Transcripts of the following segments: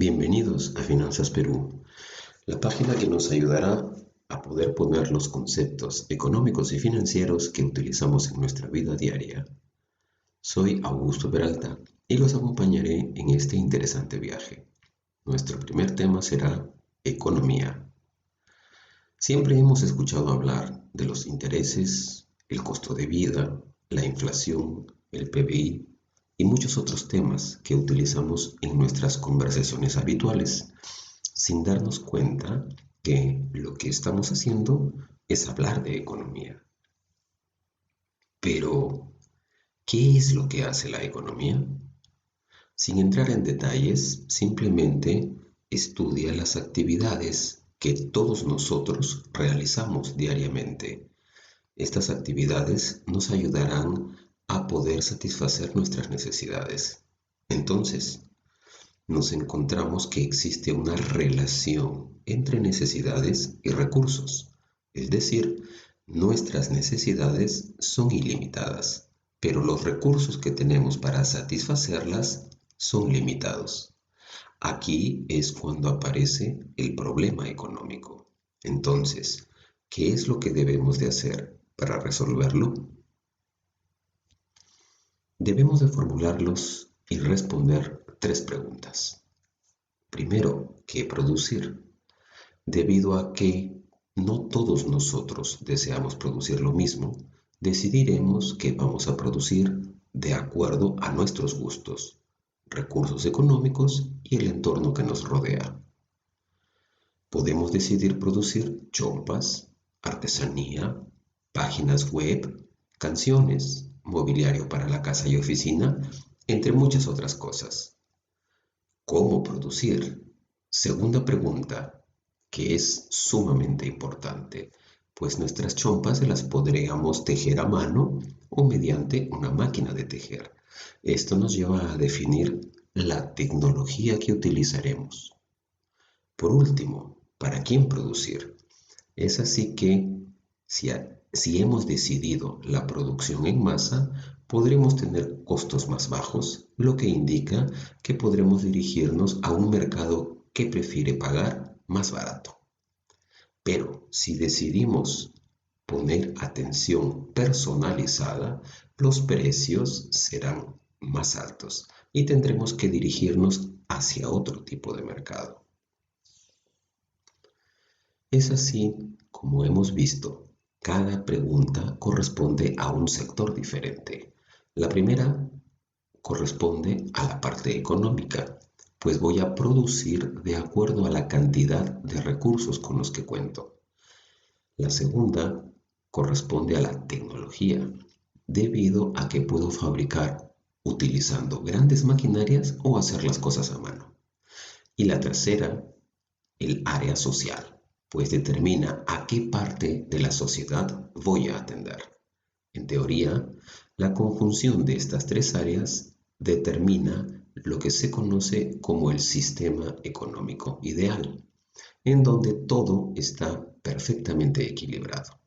Bienvenidos a Finanzas Perú, la página que nos ayudará a poder poner los conceptos económicos y financieros que utilizamos en nuestra vida diaria. Soy Augusto Peralta y los acompañaré en este interesante viaje. Nuestro primer tema será economía. Siempre hemos escuchado hablar de los intereses, el costo de vida, la inflación, el PBI y muchos otros temas que utilizamos en nuestras conversaciones habituales, sin darnos cuenta que lo que estamos haciendo es hablar de economía. Pero, ¿qué es lo que hace la economía? Sin entrar en detalles, simplemente estudia las actividades que todos nosotros realizamos diariamente. Estas actividades nos ayudarán a poder satisfacer nuestras necesidades. Entonces, nos encontramos que existe una relación entre necesidades y recursos. Es decir, nuestras necesidades son ilimitadas, pero los recursos que tenemos para satisfacerlas son limitados. Aquí es cuando aparece el problema económico. Entonces, ¿qué es lo que debemos de hacer para resolverlo? Debemos de formularlos y responder tres preguntas. Primero, ¿qué producir? Debido a que no todos nosotros deseamos producir lo mismo, decidiremos qué vamos a producir de acuerdo a nuestros gustos, recursos económicos y el entorno que nos rodea. Podemos decidir producir chompas, artesanía, páginas web, canciones, mobiliario para la casa y oficina, entre muchas otras cosas. ¿Cómo producir? Segunda pregunta, que es sumamente importante, pues nuestras chompas se las podríamos tejer a mano o mediante una máquina de tejer. Esto nos lleva a definir la tecnología que utilizaremos. Por último, ¿para quién producir? Es así que si hemos decidido la producción en masa, podremos tener costos más bajos, lo que indica que podremos dirigirnos a un mercado que prefiere pagar más barato. Pero si decidimos poner atención personalizada, los precios serán más altos y tendremos que dirigirnos hacia otro tipo de mercado. Es así como hemos visto, cada pregunta corresponde a un sector diferente. La primera corresponde a la parte económica, pues voy a producir de acuerdo a la cantidad de recursos con los que cuento. La segunda corresponde a la tecnología, debido a que puedo fabricar utilizando grandes maquinarias o hacer las cosas a mano. Y la tercera, el área social, pues determina a qué parte de la sociedad voy a atender. En teoría, la conjunción de estas tres áreas determina lo que se conoce como el sistema económico ideal, en donde todo está perfectamente equilibrado.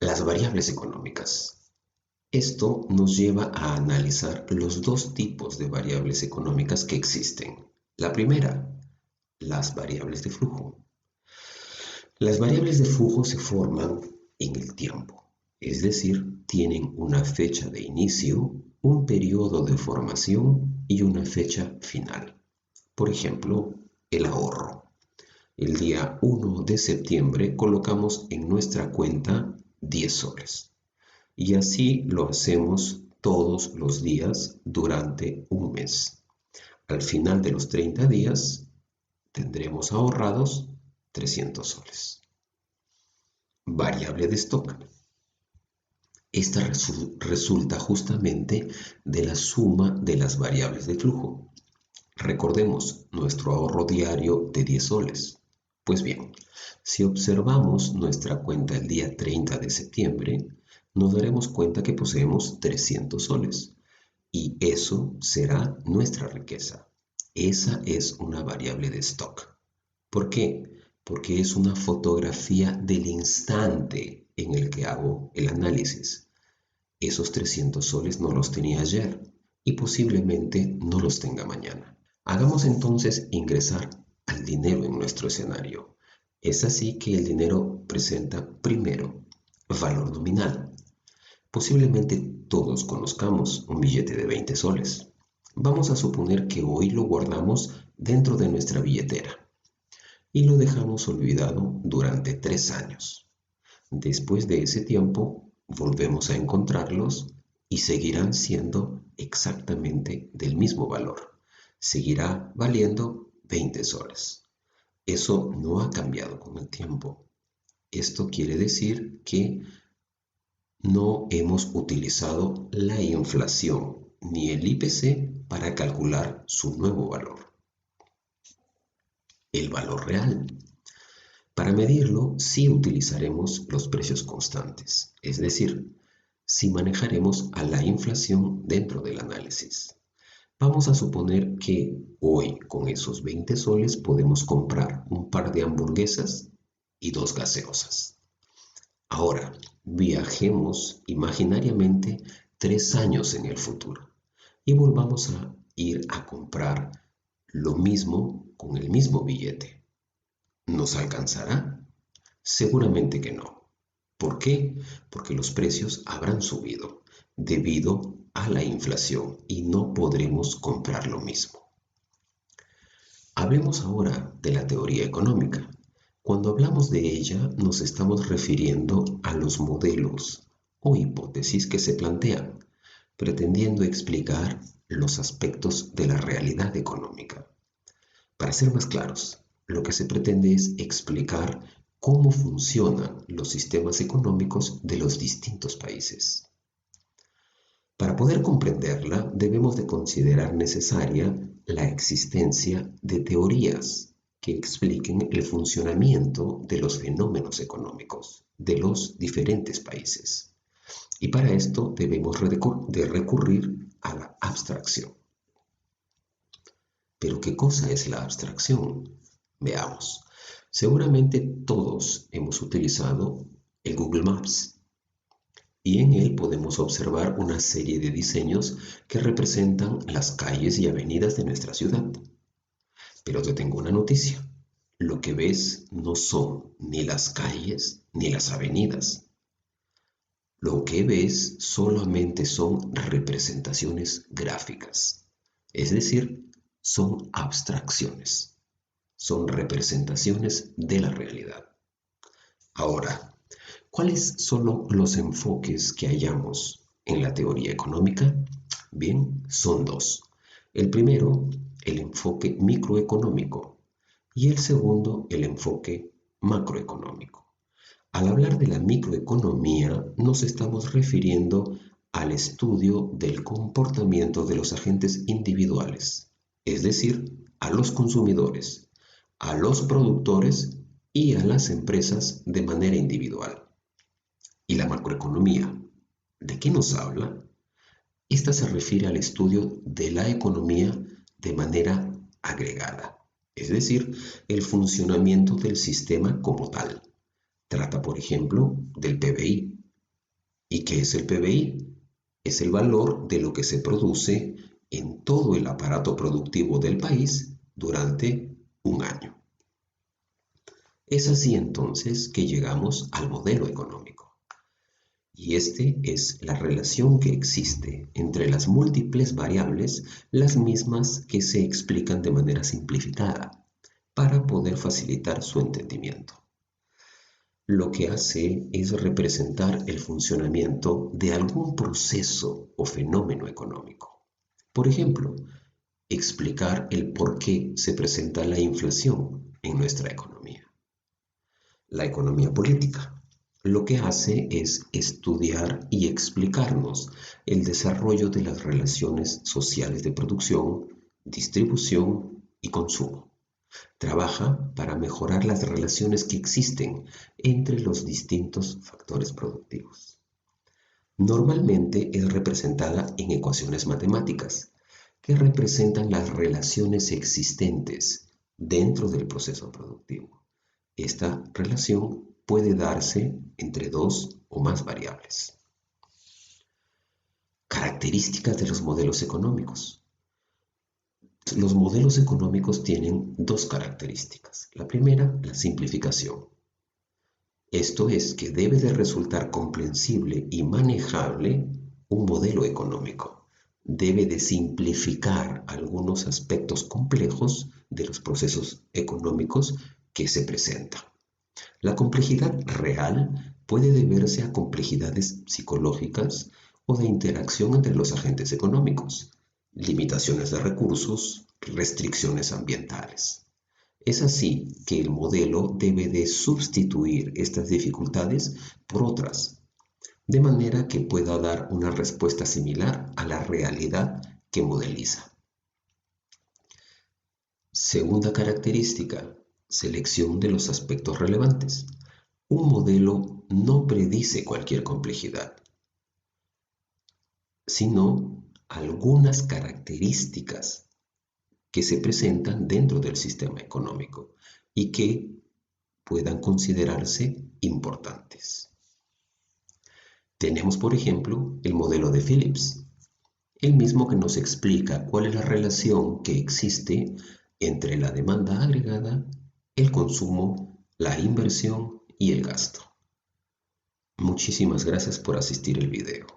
Las variables económicas. Esto nos lleva a analizar los dos tipos de variables económicas que existen. La primera, las variables de flujo. Las variables de flujo se forman en el tiempo, es decir, tienen una fecha de inicio, un periodo de formación y una fecha final. Por ejemplo, el ahorro. El día 1 de septiembre colocamos en nuestra cuenta 10 soles. Y así lo hacemos todos los días durante un mes. Al final de los 30 días tendremos ahorrados 300 soles. Variable de stock. Esta resulta justamente de la suma de las variables de flujo. Recordemos nuestro ahorro diario de 10 soles. Pues bien, si observamos nuestra cuenta el día 30 de septiembre, nos daremos cuenta que poseemos 300 soles y eso será nuestra riqueza. Esa es una variable de stock. ¿Por qué? Porque es una fotografía del instante en el que hago el análisis. Esos 300 soles no los tenía ayer y posiblemente no los tenga mañana. Hagamos entonces ingresar al dinero en nuestro escenario. Es así que el dinero presenta primero valor nominal. Posiblemente todos conozcamos un billete de 20 soles. Vamos a suponer que hoy lo guardamos dentro de nuestra billetera y lo dejamos olvidado durante 3 años. Después de ese tiempo, volvemos a encontrarlos y seguirán siendo exactamente del mismo valor. Seguirá valiendo 20 soles. Eso no ha cambiado con el tiempo. Esto quiere decir que no hemos utilizado la inflación ni el IPC para calcular su nuevo valor, el valor real. Para medirlo, sí utilizaremos los precios constantes, es decir, sí manejaremos a la inflación dentro del análisis. Vamos a suponer que hoy con esos 20 soles podemos comprar un par de hamburguesas y 2 gaseosas. Ahora, viajemos imaginariamente 3 años en el futuro y volvamos a ir a comprar lo mismo con el mismo billete. ¿Nos alcanzará? Seguramente que no. ¿Por qué? Porque los precios habrán subido debido a la inflación y no podremos comprar lo mismo. Hablemos ahora de la teoría económica. Cuando hablamos de ella nos estamos refiriendo a los modelos o hipótesis que se plantean, pretendiendo explicar los aspectos de la realidad económica. Para ser más claros, lo que se pretende es explicar cómo funcionan los sistemas económicos de los distintos países. Para poder comprenderla, debemos de considerar necesaria la existencia de teorías que expliquen el funcionamiento de los fenómenos económicos de los diferentes países. Y para esto debemos de recurrir a la abstracción. ¿Pero qué cosa es la abstracción? Veamos. Seguramente todos hemos utilizado el Google Maps y en él podemos observar una serie de diseños que representan las calles y avenidas de nuestra ciudad. Pero te tengo una noticia. Lo que ves no son ni las calles ni las avenidas. Lo que ves solamente son representaciones gráficas, es decir, son abstracciones, son representaciones de la realidad. Ahora, ¿cuáles son los enfoques que hallamos en la teoría económica? Bien, son dos. El primero, el enfoque microeconómico y el segundo, el enfoque macroeconómico. Al hablar de la microeconomía, nos estamos refiriendo al estudio del comportamiento de los agentes individuales, es decir, a los consumidores, a los productores y a las empresas de manera individual. ¿Y la macroeconomía? ¿De qué nos habla? Esta se refiere al estudio de la economía de manera agregada, es decir, el funcionamiento del sistema como tal. Trata, por ejemplo, del PBI. ¿Y qué es el PBI? Es el valor de lo que se produce en todo el aparato productivo del país durante un año. Es así entonces que llegamos al modelo económico. Y este es la relación que existe entre las múltiples variables, las mismas que se explican de manera simplificada, para poder facilitar su entendimiento. Lo que hace es representar el funcionamiento de algún proceso o fenómeno económico. Por ejemplo, explicar el por qué se presenta la inflación en nuestra economía. La economía política lo que hace es estudiar y explicarnos el desarrollo de las relaciones sociales de producción, distribución y consumo. Trabaja para mejorar las relaciones que existen entre los distintos factores productivos. Normalmente es representada en ecuaciones matemáticas que representan las relaciones existentes dentro del proceso productivo. Esta relación puede darse entre dos o más variables. Características de los modelos económicos. Los modelos económicos tienen dos características. La primera, la simplificación. Esto es que debe de resultar comprensible y manejable un modelo económico. Debe de simplificar algunos aspectos complejos de los procesos económicos que se presentan. La complejidad real puede deberse a complejidades psicológicas o de interacción entre los agentes económicos, limitaciones de recursos, restricciones ambientales. Es así que el modelo debe de sustituir estas dificultades por otras, de manera que pueda dar una respuesta similar a la realidad que modeliza. Segunda característica, selección de los aspectos relevantes. Un modelo no predice cualquier complejidad, sino algunas características que se presentan dentro del sistema económico y que puedan considerarse importantes. Tenemos, por ejemplo, el modelo de Phillips, el mismo que nos explica cuál es la relación que existe entre la demanda agregada, el consumo, la inversión y el gasto. Muchísimas gracias por asistir al video.